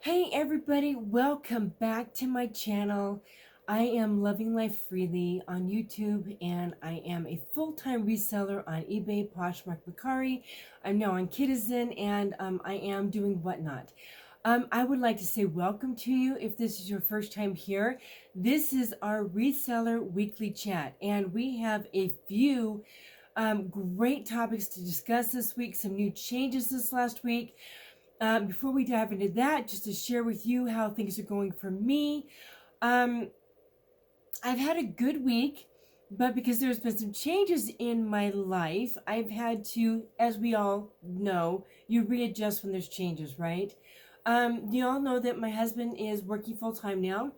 Hey everybody, welcome back to my channel. I am Loving Life Freely on YouTube and I am a full-time reseller on eBay, Poshmark, Mercari. I'm now on Citizen and I am doing whatnot. I would like to say welcome to you if this is your first time here. This is our Reseller Weekly Chat and we have a few great topics to discuss this week, some new changes this last week. Before we dive into that, just to share with you how things are going for me. I've had a good week, but because there's been some changes in my life, I've had to, as we all know, you readjust when there's changes, right? You all know that my husband is working full time now.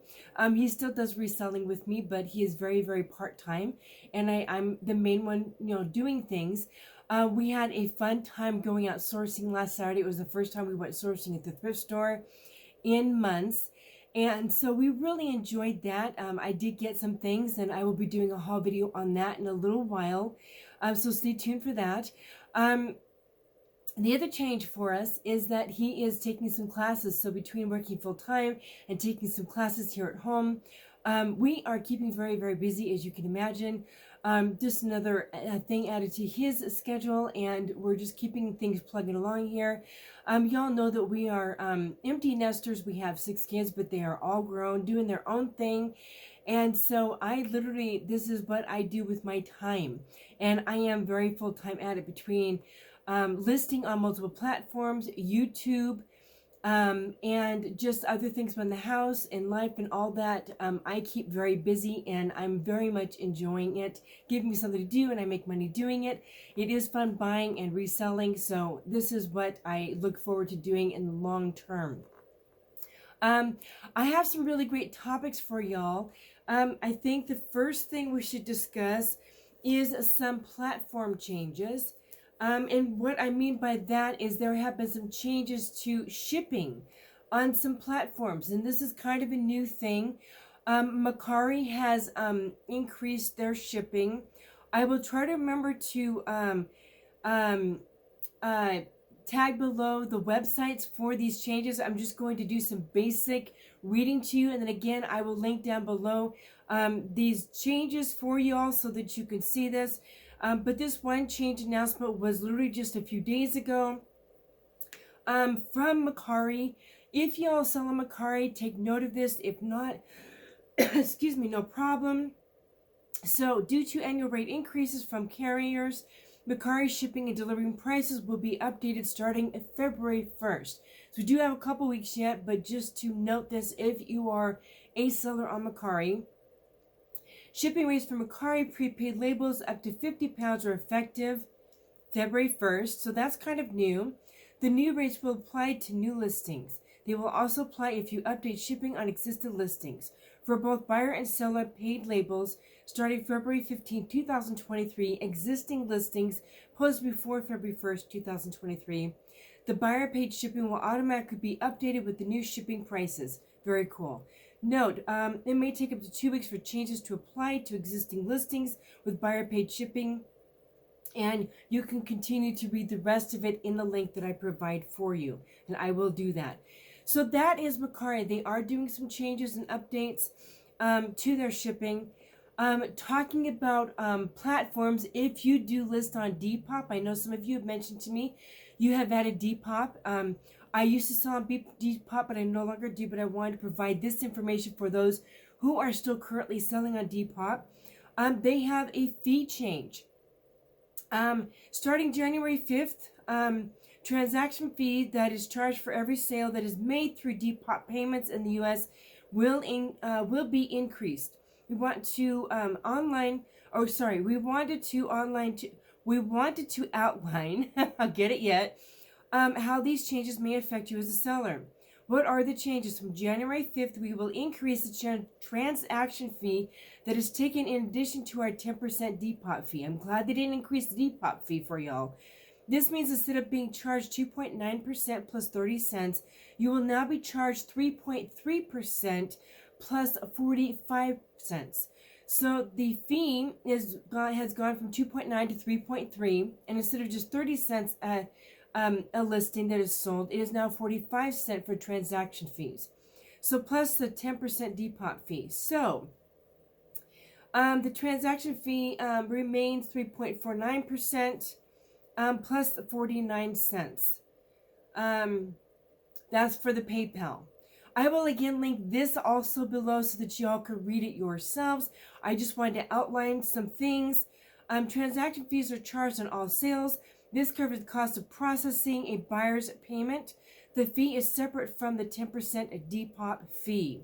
He still does reselling with me, but he is very, very part time, and I'm the main one, doing things. We had a fun time going out sourcing last Saturday. It was the first time we went sourcing at the thrift store in months. And so we really enjoyed that. I did get some things, and I will be doing a haul video on that in a little while. So stay tuned for that. The other change for us is that he is taking some classes. So between working full time and taking some classes here at home, we are keeping very, very busy, as you can imagine. Just another thing added to his schedule, and we're just keeping things plugging along here. Y'all know that we are empty nesters. We have 6 kids, but they are all grown, doing their own thing. And so this is what I do with my time. And I am very full-time at it between listing on multiple platforms, YouTube, and just other things around the house and life and all that. I keep very busy and I'm very much enjoying it. Give me something to do and I make money doing it. It is fun buying and reselling, so this is what I look forward to doing in the long term. I have some really great topics for y'all. I think the first thing we should discuss is some platform changes. And what I mean by that is there have been some changes to shipping on some platforms. And this is kind of a new thing. Mercari has increased their shipping. I will try to remember to tag below the websites for these changes. I'm just going to do some basic reading to you. And then again, I will link down below these changes for you all so that you can see this. But this one change announcement was literally just a few days ago from Mercari. If y'all sell on Mercari, take note of this. If not, excuse me, no problem. So due to annual rate increases from carriers, Mercari shipping and delivering prices will be updated starting February 1st. So we do have a couple weeks yet, but just to note this, if you are a seller on Mercari, shipping rates for Mercari prepaid labels up to 50 pounds are effective February 1st, so that's kind of new. The new rates will apply to new listings. They will also apply if you update shipping on existing listings. For both buyer and seller paid labels, starting February 15, 2023, existing listings posted before February 1st, 2023, the buyer paid shipping will automatically be updated with the new shipping prices. Very cool. Note, it may take up to 2 weeks for changes to apply to existing listings with buyer paid shipping, and you can continue to read the rest of it in the link that I provide for you, and I will do that. So that is Mercari. They are doing some changes and updates to their shipping. Talking about platforms, if you do list on Depop, I know some of you have mentioned to me you have added Depop. I used to sell on Depop, but I no longer do, but I wanted to provide this information for those who are still currently selling on Depop. They have a fee change. Starting January 5th, transaction fee that is charged for every sale that is made through Depop payments in the U.S. will be increased. We wanted to outline, I'll get it yet, how these changes may affect you as a seller. What are the changes? From January 5th, we will increase the transaction fee that is taken in addition to our 10% Depop fee. I'm glad they didn't increase the Depop fee for y'all. This means instead of being charged 2.9% plus 30 cents, you will now be charged 3.3% plus 45 cents. So the fee has gone from 2.9 to 3.3, and instead of just 30 cents a listing that is sold, it is now 45 cents for transaction fees. So plus the 10% depop fee. So the transaction fee remains 3.49% plus the 49 cents. That's for the PayPal. I will again link this also below so that y'all can read it yourselves. I just wanted to outline some things. Transaction fees are charged on all sales. This covers the cost of processing a buyer's payment. The fee is separate from the 10% depop fee.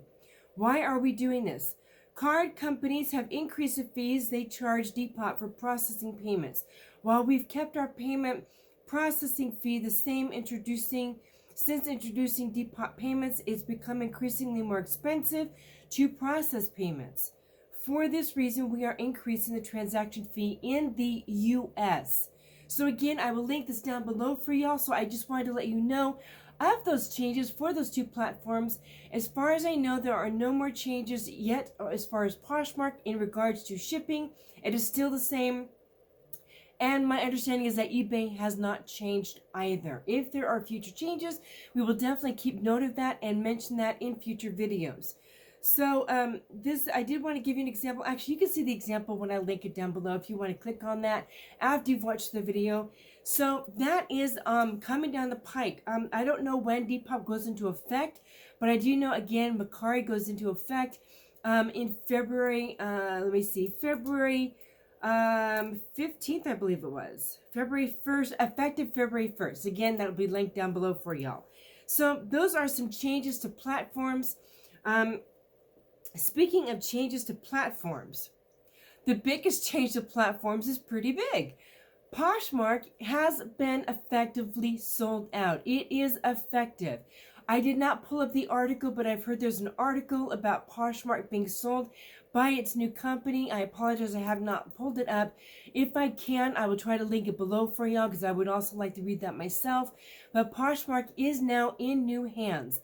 Why are we doing this? Card companies have increased the fees they charge depop for processing payments. While we've kept our payment processing fee the same, since introducing depop payments, it's become increasingly more expensive to process payments. For this reason, we are increasing the transaction fee in the US. So again, I will link this down below for y'all. So I just wanted to let you know of those changes for those two platforms. As far as I know, there are no more changes yet as far as Poshmark in regards to shipping. It is still the same. And my understanding is that eBay has not changed either. If there are future changes, we will definitely keep note of that and mention that in future videos. So I did want to give you an example. Actually, you can see the example when I link it down below if you want to click on that after you've watched the video. So that is coming down the pike. I don't know when Depop goes into effect, but I do know, again, Mercari goes into effect in February. Let me see, February 15th, I believe it was. February 1st, effective February 1st. Again, that will be linked down below for y'all. So those are some changes to platforms. Speaking of changes to platforms, the biggest change to platforms is pretty big. Poshmark has been effectively sold out. It is effective. I did not pull up the article, but I've heard there's an article about Poshmark being sold by its new company. I apologize, I have not pulled it up. If I can, I will try to link it below for y'all because I would also like to read that myself. But Poshmark is now in new hands.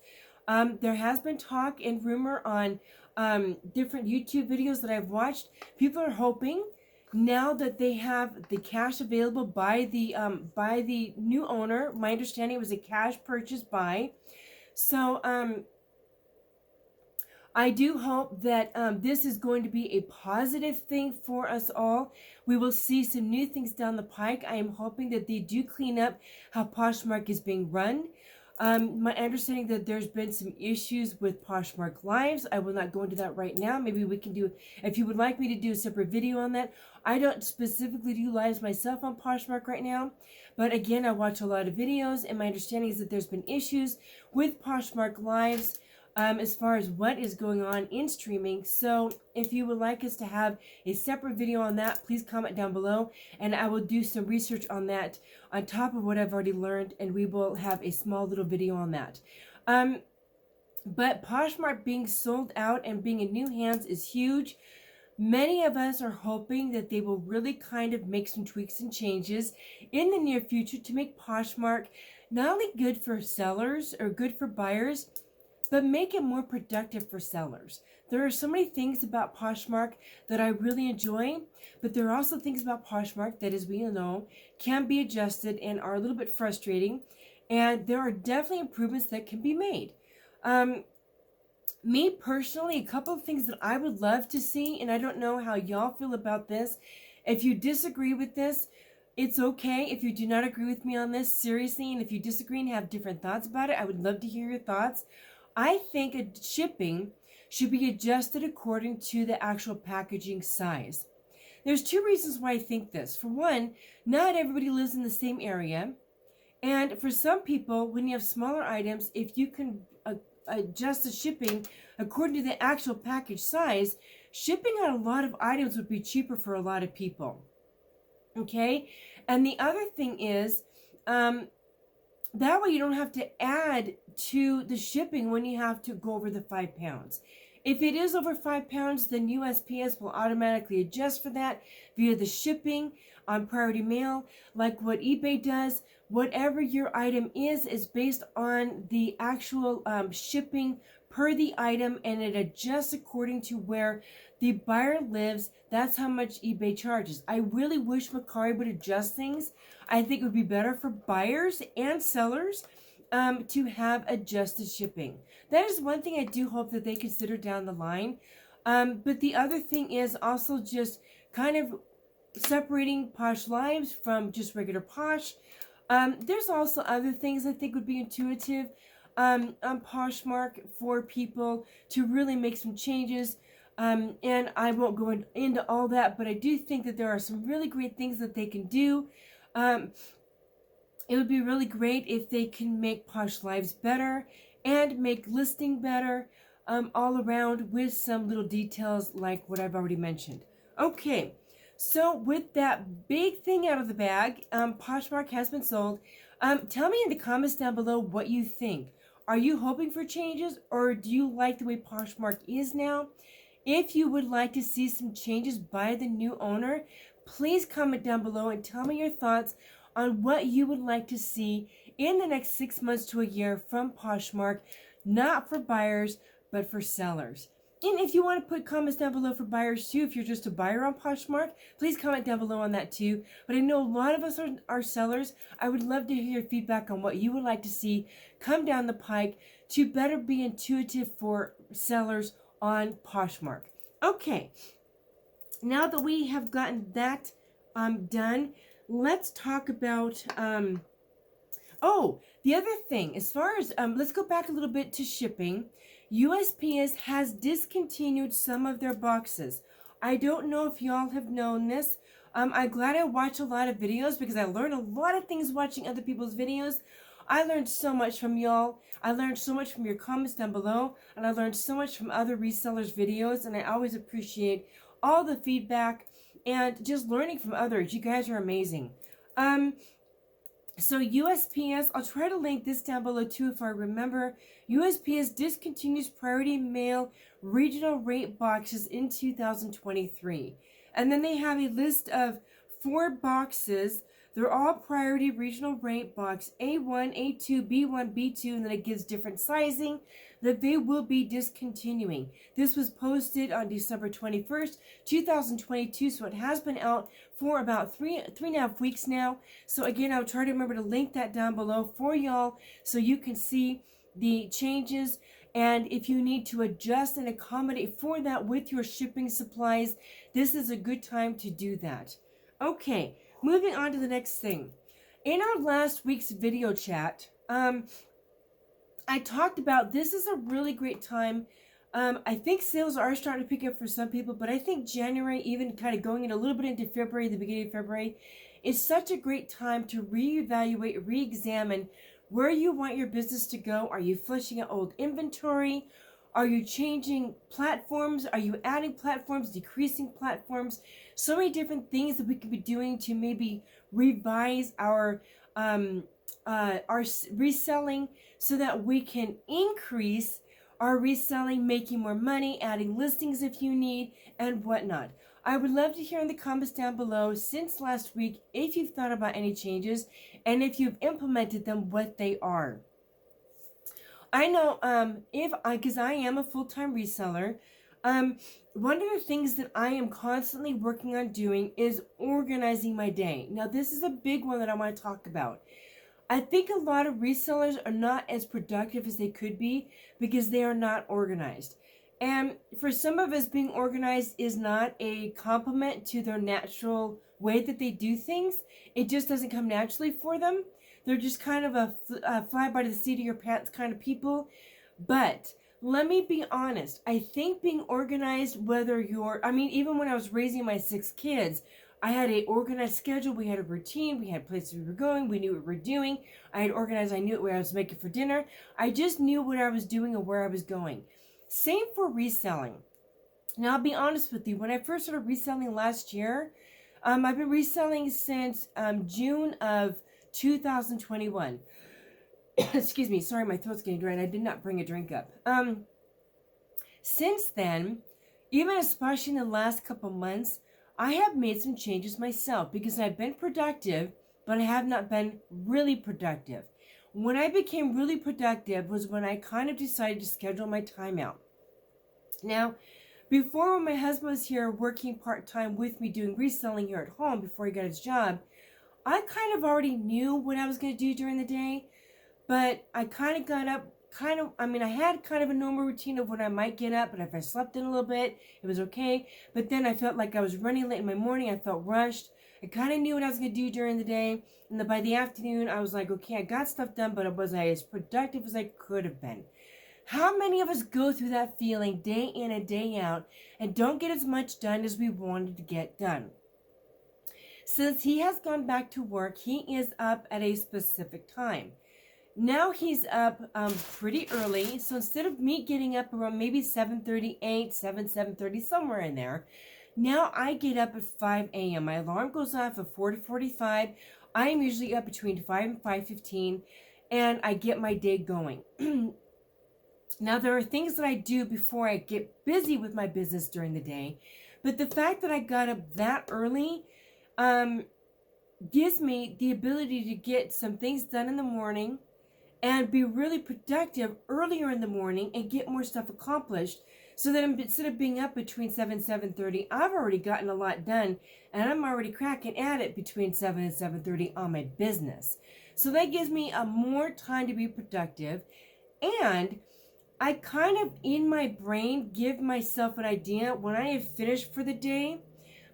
There has been talk and rumor on different YouTube videos that I've watched. People are hoping now that they have the cash available by the new owner. My understanding, it was a cash purchase buy. So I do hope that this is going to be a positive thing for us all. We will see some new things down the pike. I am hoping that they do clean up how Poshmark is being run. My understanding that there's been some issues with Poshmark Lives. I will not go into that right now. Maybe we can do, if you would like me to do a separate video on that. I don't specifically do lives myself on Poshmark right now. But again, I watch a lot of videos, and my understanding is that there's been issues with Poshmark Lives as far as what is going on in streaming. So if you would like us to have a separate video on that, please comment down below, and I will do some research on that on top of what I've already learned, and we will have a small little video on that. But Poshmark being sold out and being in new hands is huge. Many of us are hoping that they will really kind of make some tweaks and changes in the near future to make Poshmark not only good for sellers or good for buyers, but make it more productive for sellers. There are so many things about Poshmark that I really enjoy, but there are also things about Poshmark that, as we all know, can be adjusted and are a little bit frustrating. And there are definitely improvements that can be made. Me personally, a couple of things that I would love to see, and I don't know how y'all feel about this. If you disagree with this, it's okay. If you do not agree with me on this, seriously, and if you disagree and have different thoughts about it, I would love to hear your thoughts. I think shipping should be adjusted according to the actual packaging size. There's two reasons why I think this. For one, not everybody lives in the same area. And for some people, when you have smaller items, if you can adjust the shipping according to the actual package size, shipping on a lot of items would be cheaper for a lot of people. Okay? And the other thing is, that way you don't have to add to the shipping when you have to go over the 5 pounds. If it is over 5 pounds, then USPS will automatically adjust for that via the shipping on priority mail, like what eBay does. Whatever your item is based on the actual shipping per the item, and it adjusts according to where the buyer lives, that's how much eBay charges. I really wish Mercari would adjust things. I think it would be better for buyers and sellers to have adjusted shipping. That is one thing I do hope that they consider down the line. But the other thing is also just kind of separating Posh Lives from just regular Posh. There's also other things I think would be intuitive on Poshmark for people to really make some changes. And I won't go into all that, but I do think that there are some really great things that they can do. It would be really great if they can make Posh Lives better and make listing better all around with some little details like what I've already mentioned. Okay, so with that big thing out of the bag, Poshmark has been sold. Tell me in the comments down below what you think. Are you hoping for changes, or do you like the way Poshmark is now? If you would like to see some changes by the new owner, please comment down below and tell me your thoughts on what you would like to see in the next 6 months to a year from Poshmark, not for buyers, but for sellers. And if you want to put comments down below for buyers too, if you're just a buyer on Poshmark, please comment down below on that too. But I know a lot of us are sellers. I would love to hear your feedback on what you would like to see come down the pike to better be intuitive for sellers on Poshmark. Okay, now that we have gotten that done, let's talk about the other thing. As far as let's go back a little bit to shipping. USPS has discontinued some of their boxes. I don't know if y'all have known this. I'm glad I watch a lot of videos because I learn a lot of things watching other people's videos. I learned so much from y'all. I learned so much from your comments down below, and I learned so much from other resellers' videos, and I always appreciate all the feedback and just learning from others. You guys are amazing. So USPS, I'll try to link this down below too if I remember. USPS discontinues priority mail regional rate boxes in 2023. And then they have a list of 4 boxes. They're all priority regional rate box A1, A2, B1, B2, and then it gives different sizing that they will be discontinuing. This was posted on December 21st, 2022, so it has been out for about three and a half weeks now. So again, I'll try to remember to link that down below for y'all so you can see the changes. And if you need to adjust and accommodate for that with your shipping supplies, this is a good time to do that. Okay, moving on to the next thing. In our last week's video chat, I talked about this is a really great time. I think sales are starting to pick up for some people, but I think January, even kind of going in a little bit into February, the beginning of February, is such a great time to reevaluate, re-examine where you want your business to go. Are you flushing out old inventory? Are you changing platforms? Are you adding platforms, decreasing platforms? So many different things that we could be doing to maybe revise our reselling so that we can increase our reselling, making more money, adding listings if you need, and whatnot. I would love to hear in the comments down below since last week if you've thought about any changes and if you've implemented them, what they are. I know because I am a full-time reseller, one of the things that I am constantly working on doing is organizing my day. Now, this is a big one that I want to talk about. I think a lot of resellers are not as productive as they could be because they are not organized. And for some of us, being organized is not a compliment to their natural way that they do things. It just doesn't come naturally for them. They're just kind of a fly by the seat of your pants kind of people. But let me be honest. I think being organized, even when I was raising my 6 kids, I had an organized schedule. We had a routine. We had places we were going. We knew what we were doing. I had organized. I knew what I was making for dinner. I just knew what I was doing and where I was going. Same for reselling. Now, I'll be honest with you. When I first started reselling last year, I've been reselling since June of 2021. Excuse me. Sorry, my throat's getting dry and I did not bring a drink up. Since then, even especially in the last couple months, I have made some changes myself because I've been productive, but I have not been really productive. When I became really productive was when I kind of decided to schedule my time out. Now, Before, when my husband was here working part-time with me doing reselling here at home before he got his job, I kind of already knew what I was going to do during the day, but I kind of got up, I had kind of a normal routine of when I might get up, and if I slept in a little bit, it was okay. But then I felt like I was running late in my morning. I felt rushed. I kind of knew what I was going to do during the day. And then by the afternoon, I was like, okay, I got stuff done, but was I as productive as I could have been? How many of us go through that feeling day in and day out and don't get as much done as we wanted to get done? Since he has gone back to work, he is up at a specific time. Now he's up pretty early, so instead of me getting up around maybe 7:38, 7:30, somewhere in there, now I get up at 5 a.m. My alarm goes off at 4:45. I am usually up between 5 and 5:15, and I get my day going. Now, there are things that I do before I get busy with my business during the day, but the fact that I got up that early gives me the ability to get some things done in the morning and be really productive earlier in the morning and get more stuff accomplished, so that instead of being up between 7 and 7:30, I've already gotten a lot done, and I'm already cracking at it between 7 and 7:30 on my business. So that gives me more time to be productive, and I kind of, in my brain, give myself an idea. When I have finished for the day,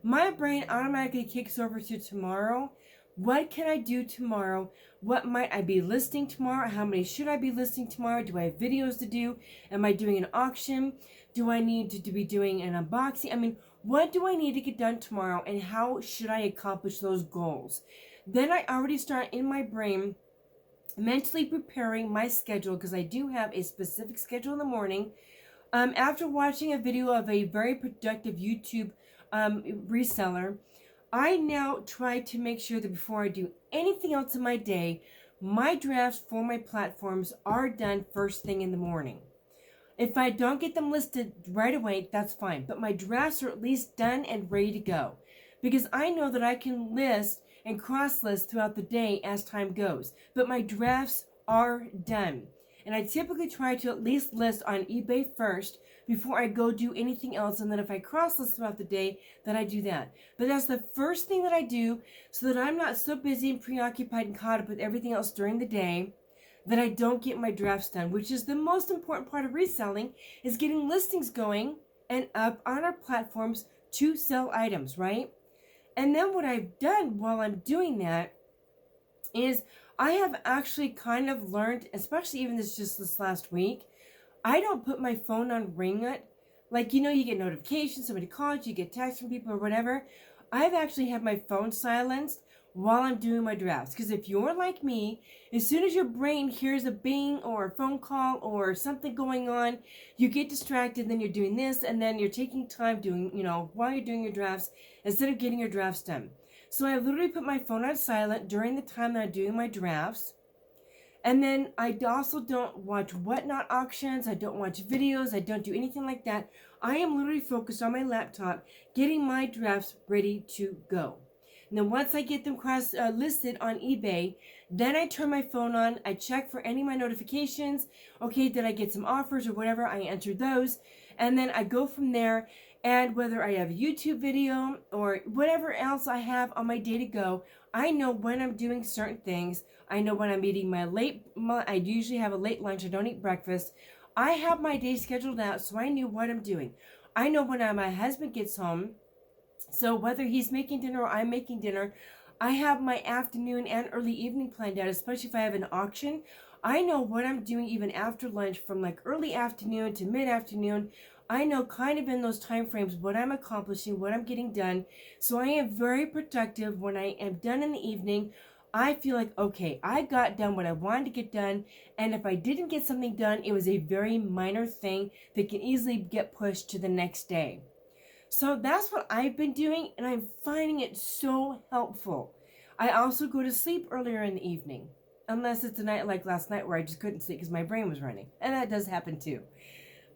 my brain automatically kicks over to tomorrow. What can I do tomorrow? What might I be listing tomorrow? How many should I be listing tomorrow? Do I have videos to do? Am I doing an auction? Do I need to be doing an unboxing? What do I need to get done tomorrow, and how should I accomplish those goals? Then I already start in my brain mentally preparing my schedule, because I do have a specific schedule in the morning. After watching a video of a very productive YouTube reseller, I now try to make sure that before I do anything else in my day, my drafts for my platforms are done first thing in the morning. If I don't get them listed right away, that's fine, but my drafts are at least done and ready to go, because I know that I can list and cross-list throughout the day as time goes, but my drafts are done. And I typically try to at least list on eBay first before I go do anything else, and then if I cross-list throughout the day, then I do that. But that's the first thing that I do, so that I'm not so busy and preoccupied and caught up with everything else during the day that I don't get my drafts done, which is the most important part of reselling, is getting listings going and up on our platforms to sell items, right? And then what I've done while I'm doing that is I have actually kind of learned, especially even this last week, I don't put my phone on ring it. Like, you get notifications, somebody calls, you get texts from people or whatever. I've actually had my phone silenced while I'm doing my drafts. Because if you're like me, as soon as your brain hears a bing or a phone call or something going on, you get distracted, then you're doing this, and then you're taking time doing, while you're doing your drafts, instead of getting your drafts done. So I literally put my phone on silent during the time that I'm doing my drafts. And then I also don't watch whatnot auctions. I don't watch videos. I don't do anything like that. I am literally focused on my laptop, getting my drafts ready to go. And then once I get them listed on eBay, then I turn my phone on. I check for any of my notifications. Okay, did I get some offers or whatever? I enter those. And then I go from there. And whether I have a YouTube video or whatever else I have on my day to go, I know when I'm doing certain things. I know when I'm eating I usually have a late lunch. I don't eat breakfast. I have my day scheduled out, so I knew what I'm doing. I know when my husband gets home, so whether he's making dinner or I'm making dinner, I have my afternoon and early evening planned out, especially if I have an auction. I know what I'm doing even after lunch, from like early afternoon to mid-afternoon. I know kind of in those time frames what I'm accomplishing, what I'm getting done. So I am very productive. When I am done in the evening, I feel like, okay, I got done what I wanted to get done. And if I didn't get something done, it was a very minor thing that can easily get pushed to the next day. So that's what I've been doing, and I'm finding it so helpful. I also go to sleep earlier in the evening, unless it's a night like last night where I just couldn't sleep because my brain was running. And that does happen too.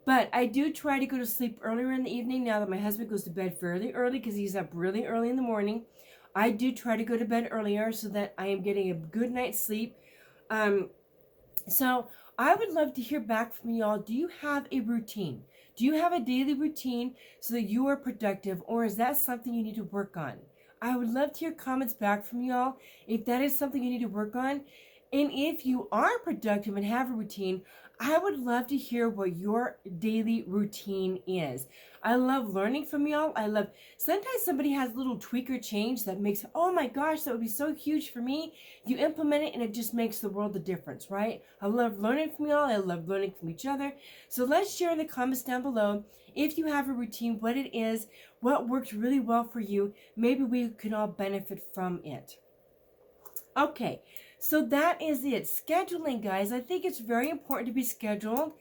But I do try to go to sleep earlier in the evening now that my husband goes to bed fairly early, because he's up really early in the morning. I do try to go to bed earlier so that I am getting a good night's sleep. So I would love to hear back from y'all. Do you have a routine? Do you have a daily routine so that you are productive, or is that something you need to work on? I would love to hear comments back from y'all if that is something you need to work on. And if you are productive and have a routine, I would love to hear what your daily routine is. I love learning from y'all. I love sometimes somebody has a little tweak or change that makes, oh my gosh, that would be so huge for me. You implement it and it just makes the world a difference, right? I love learning from y'all. I love learning from each other. So let's share in the comments down below if you have a routine, what it is, what works really well for you. Maybe we can all benefit from it. Okay, so that is it. Scheduling, guys. I think it's very important to be scheduled.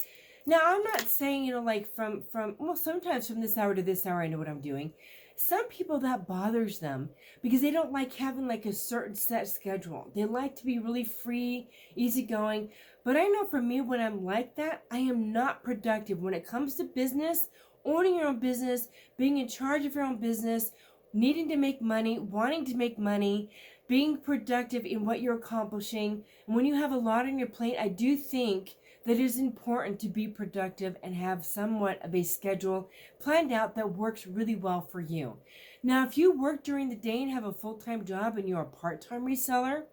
Now, I'm not saying, like from well, sometimes from this hour to this hour, I know what I'm doing. Some people that bothers them because they don't like having like a certain set schedule. They like to be really free, easygoing. But I know for me, when I'm like that, I am not productive when it comes to business, owning your own business, being in charge of your own business, needing to make money, wanting to make money, being productive in what you're accomplishing. And when you have a lot on your plate, I do think that it is important to be productive and have somewhat of a schedule planned out that works really well for you. Now, if you work during the day and have a full-time job and you're a part-time reseller,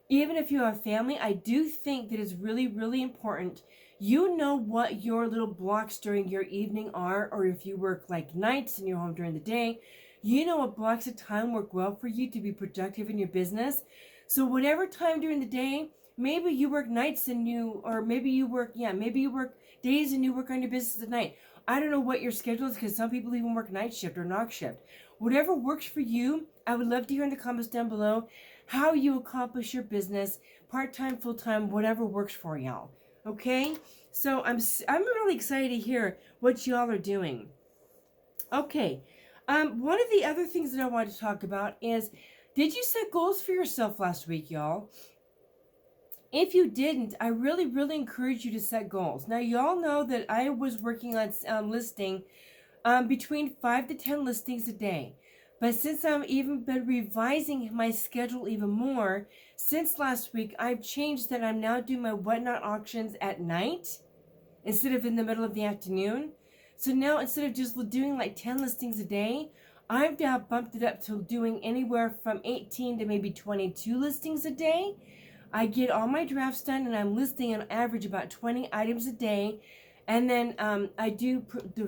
even if you have a family, I do think that it's really, really important. You know what your little blocks during your evening are, or if you work like nights and you're home during the day, you know what blocks of time work well for you to be productive in your business. So whatever time during the day, maybe you work nights and maybe you work days and you work on your business at night. I don't know what your schedule is because some people even work night shift or knock shift. Whatever works for you, I would love to hear in the comments down below how you accomplish your business, part-time, full-time, whatever works for y'all. Okay? So I'm really excited to hear what y'all are doing. Okay. One of the other things that I want to talk about is, did you set goals for yourself last week, y'all? If you didn't, I really, really encourage you to set goals. Now, y'all know that I was working on listing between 5 to 10 listings a day. But since I've even been revising my schedule even more, since last week, I've changed that I'm now doing my whatnot auctions at night instead of in the middle of the afternoon. So now instead of just doing like 10 listings a day, I've now bumped it up to doing anywhere from 18 to maybe 22 listings a day. I get all my drafts done and I'm listing on average about 20 items a day. And then I do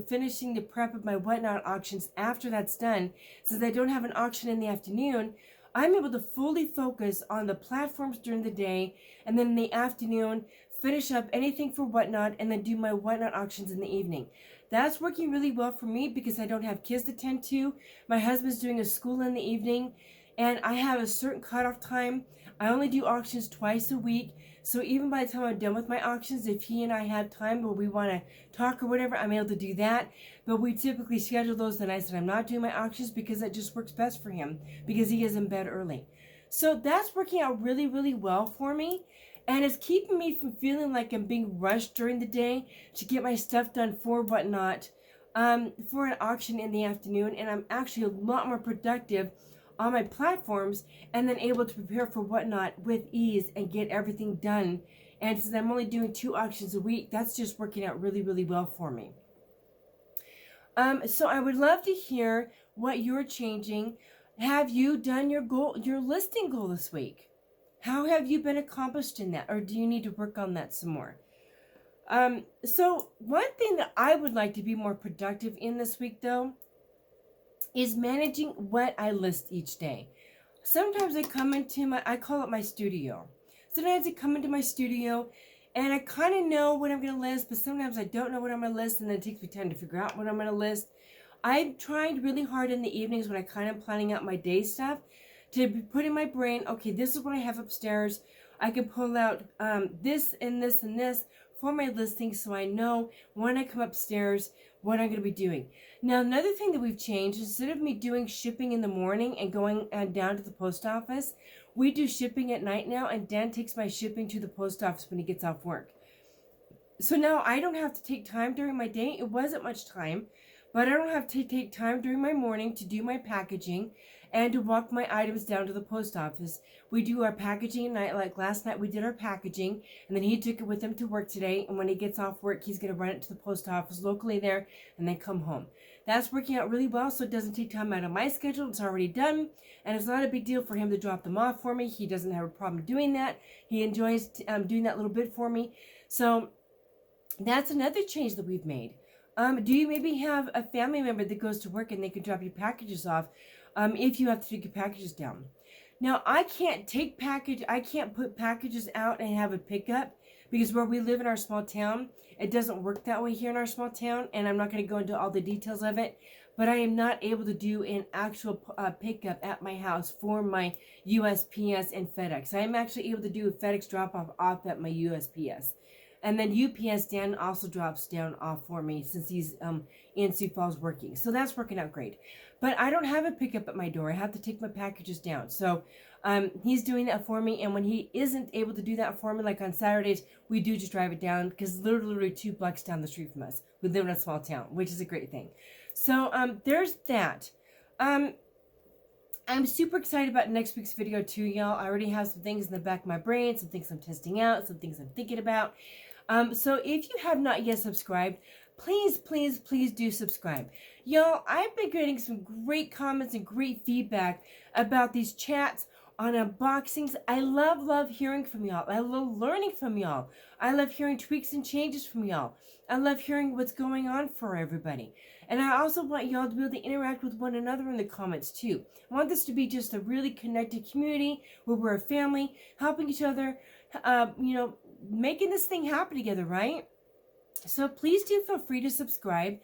finishing the prep of my whatnot auctions after that's done. Since I don't have an auction in the afternoon, I'm able to fully focus on the platforms during the day, and then in the afternoon, finish up anything for whatnot, and then do my whatnot auctions in the evening. That's working really well for me because I don't have kids to tend to. My husband's doing a school in the evening, and I have a certain cutoff time. I only do auctions twice a week. So even by the time I'm done with my auctions, if he and I have time where we want to talk or whatever, I'm able to do that. But we typically schedule those the nights that I'm not doing my auctions because it just works best for him because he is in bed early. So that's working out really, really well for me. And it's keeping me from feeling like I'm being rushed during the day to get my stuff done for whatnot, for an auction in the afternoon. And I'm actually a lot more productive on my platforms and then able to prepare for whatnot with ease and get everything done. And since I'm only doing 2 auctions a week, that's just working out really, really well for me. So I would love to hear what you're changing. Have you done your listing goal this week? How have you been accomplished in that? Or do you need to work on that some more? So one thing that I would like to be more productive in this week though, is managing what I list each day. Sometimes I come into I call it my studio. Sometimes I come into my studio and I kind of know what I'm going to list, but sometimes I don't know what I'm going to list, and then it takes me time to figure out what I'm going to list. I've tried really hard in the evenings when I kind of planning out my day stuff to put in my brain, okay, this is what I have upstairs. I can pull out this and this and this for my listings so I know when I come upstairs what I'm going to be doing. Now, another thing that we've changed, instead of me doing shipping in the morning and going down to the post office, we do shipping at night now, and Dan takes my shipping to the post office when he gets off work. So now I don't have to take time during my day. It wasn't much time, but I don't have to take time during my morning to do my packaging and to walk my items down to the post office. We do our packaging at night. Like last night we did our packaging, and then he took it with him to work today, and when he gets off work, he's going to run it to the post office locally there and then come home. That's working out really well, so it doesn't take time out of my schedule. It's already done, and it's not a big deal for him to drop them off for me. He doesn't have a problem doing that. He enjoys doing that little bit for me. So that's another change that we've made. Do you maybe have a family member that goes to work and they can drop your packages off if you have to take your packages down? Now, I can't put packages out and have a pickup because where we live in our small town, it doesn't work that way here in our small town, and I'm not going to go into all the details of it, but I am not able to do an actual pickup at my house for my USPS and FedEx. I am actually able to do a FedEx drop-off at my USPS. And then UPS Dan also drops down off for me since he's in Sioux Falls working. So that's working out great. But I don't have a pickup at my door. I have to take my packages down. So he's doing that for me. And when he isn't able to do that for me, like on Saturdays, we do just drive it down because literally 2 blocks down the street from us. We live in a small town, which is a great thing. So there's that. I'm super excited about next week's video too, y'all. I already have some things in the back of my brain, some things I'm testing out, some things I'm thinking about. So if you have not yet subscribed, please, please, please do subscribe. Y'all, I've been getting some great comments and great feedback about these chats on unboxings. I love hearing from y'all. I love learning from y'all. I love hearing tweaks and changes from y'all. I love hearing what's going on for everybody. And I also want y'all to be able to interact with one another in the comments too. I want this to be just a really connected community where we're a family, helping each other, making this thing happen together, right? So please do feel free to subscribe.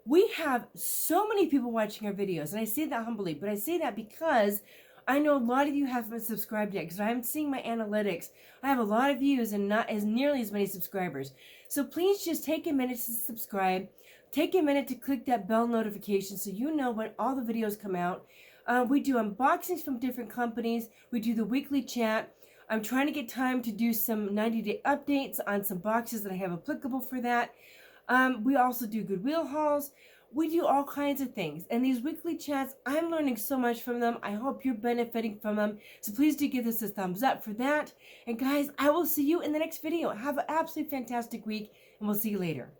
We have so many people watching our videos, and I say that humbly, but I say that because I know a lot of you haven't subscribed yet because I haven't seen my analytics. I have a lot of views and not as nearly as many subscribers. So please just take a minute to subscribe. Take a minute to click that bell notification so you know when all the videos come out. We do unboxings from different companies. We do the weekly chat. I'm trying to get time to do some 90-day updates on some boxes that I have applicable for that. We also do Goodwill hauls. We do all kinds of things. And these weekly chats, I'm learning so much from them. I hope you're benefiting from them. So please do give this a thumbs up for that. And guys, I will see you in the next video. Have an absolutely fantastic week, and we'll see you later.